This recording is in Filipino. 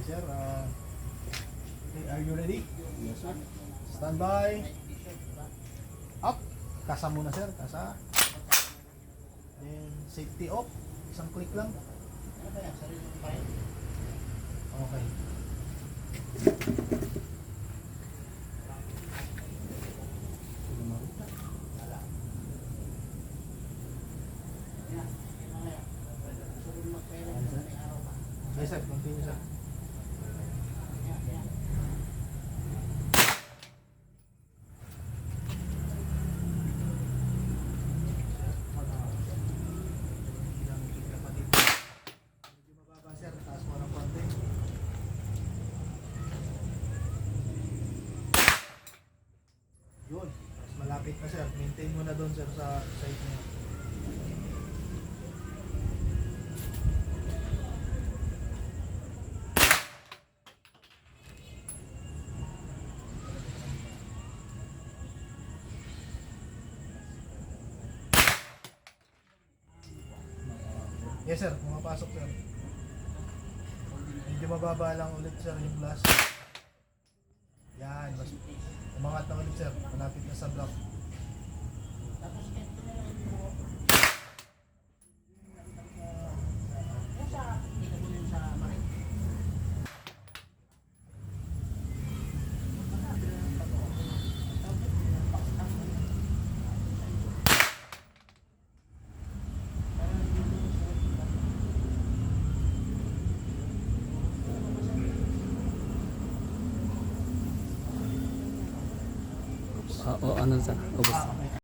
sir. Okay, are you ready? Yes, sir. Stand by. Up. Kasa muna sir, kasa. Then safety off. Isang click lang. Okay. Yes sir, continue sir. Yun, mas malapit na sir. Maintain mo na doon sir sa side niya. Yes sir, pumapasok sir. Medyo mababa lang ulit sir yung blast. Yan, mas umangat na ulit sir. Malapit na sa block. Ano sir? Ubus. Okay.